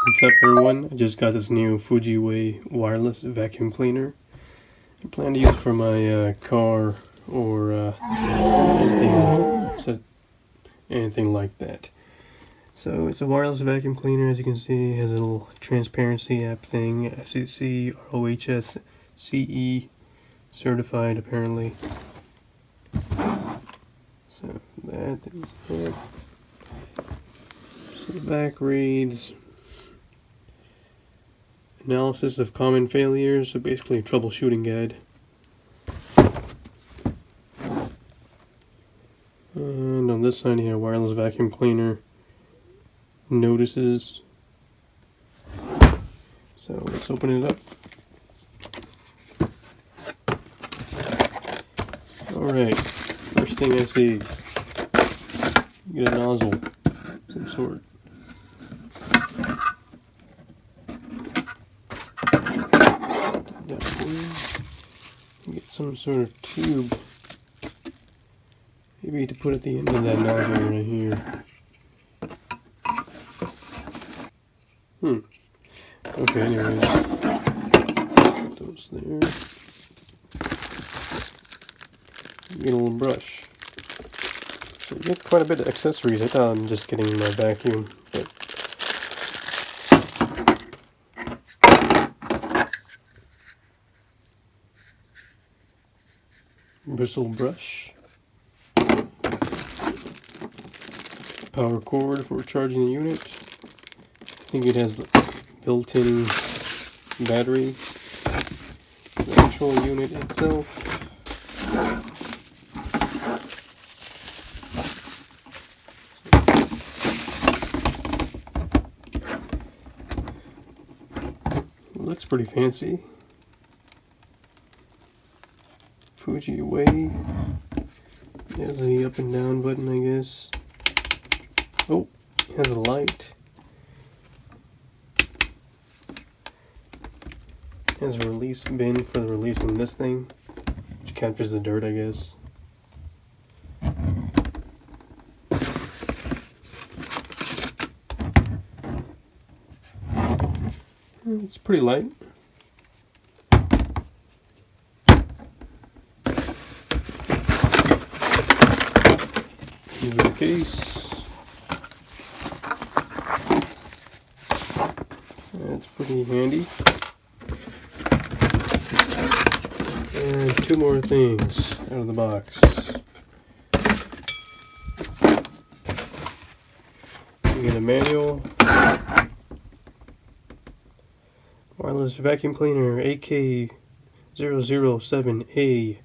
What's up everyone, I just got this new Fujiway Wireless vacuum cleaner. I plan to use it for my car or anything like that. So it's a wireless vacuum cleaner. As you can see, it has a little transparency app thing, FCC, ROHS, CE certified apparently. So that is it. So the back reads analysis of common failures, so basically a troubleshooting guide. And on this side here, wireless vacuum cleaner notices. So let's open it up. Alright, first thing I see, you get a nozzle of some sort. Get some sort of tube, maybe to put at the end of that nozzle right here. Okay, anyways, put those there. Get a little brush. So you get quite a bit of accessories. I thought I'm just getting my vacuum, but bristle brush, power cord for charging the unit. I think it has built-in battery, the actual unit itself. Looks pretty fancy. Fujiway. There's the up and down button, I guess. Oh, it has a light. It has a release bin for releasing this thing, which captures the dirt, I guess. It's pretty light. Here's the case. That's pretty handy. And two more things out of the box. You get a manual. Wireless vacuum cleaner AK007A.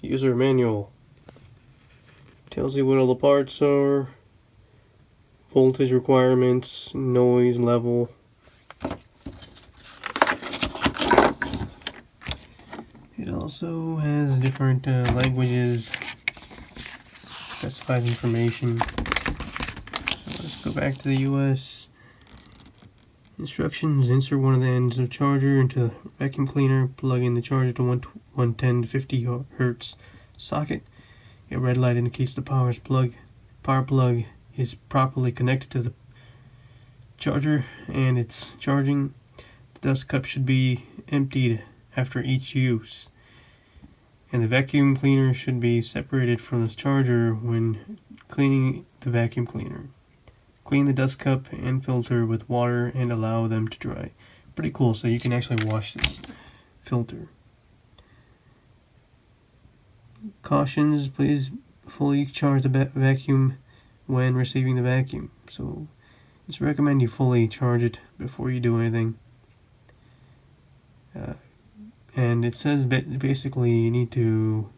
User manual. Tells you what all the parts are, voltage requirements, noise level. It also has different languages, specifies information. So let's go back to the US. Instructions: insert one of the ends of charger into the vacuum cleaner, plug in the charger to 110 to 50 Hertz socket. A red light indicates the power plug is properly connected to the charger and it's charging. The dust cup should be emptied after each use, and the vacuum cleaner should be separated from the charger when cleaning the vacuum cleaner. Clean the dust cup and filter with water and allow them to dry. Pretty cool, so you can actually wash this filter. Cautions: please fully charge the vacuum when receiving the vacuum. So it's recommend you fully charge it before you do anything. And it says basically you need to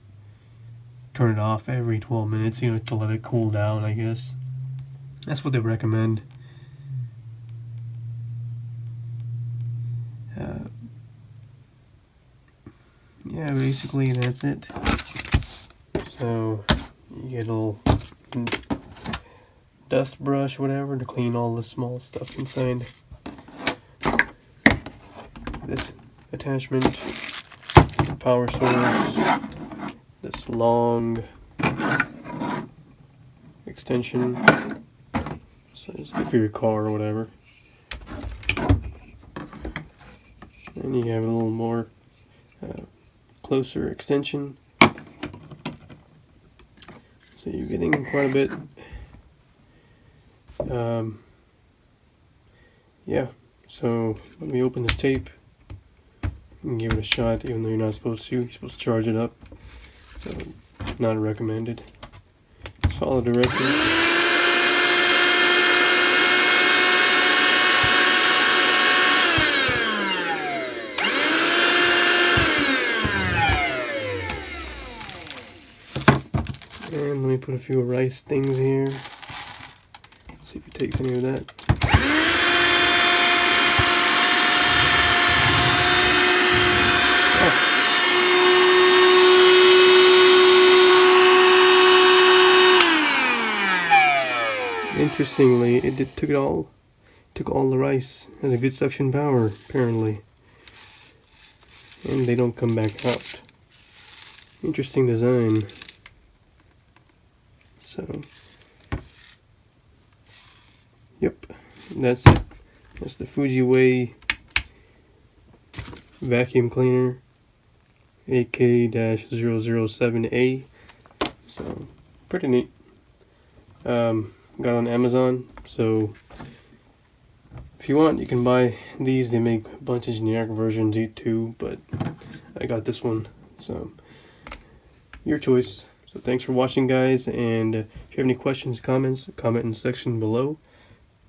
turn it off every 12 minutes, to let it cool down, I guess. That's what they recommend. Yeah, basically that's it. So you get a little dust brush, whatever, to clean all the small stuff inside. This attachment, power source, this long extension, so it's good for your car or whatever. and you have a little more closer extension, so you're getting quite a bit. Yeah, so let me open this tape and give it a shot, even though you're not supposed to. You're supposed to charge it up, so not recommended. Just follow directions. And let me put a few rice things here. See if it takes any of that. Interestingly, it took all the rice. It has a good suction power, apparently. And they don't come back out. Interesting design. So, yep, that's it. That's the Fujiway vacuum cleaner AK-007A. So, pretty neat. Got on Amazon, so if you want, you can buy these. They make a bunch of generic versions too, but I got this one, so your choice. So thanks for watching, guys, and if you have any questions, comments, comment in the section below.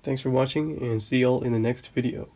Thanks for watching, and see y'all in the next video.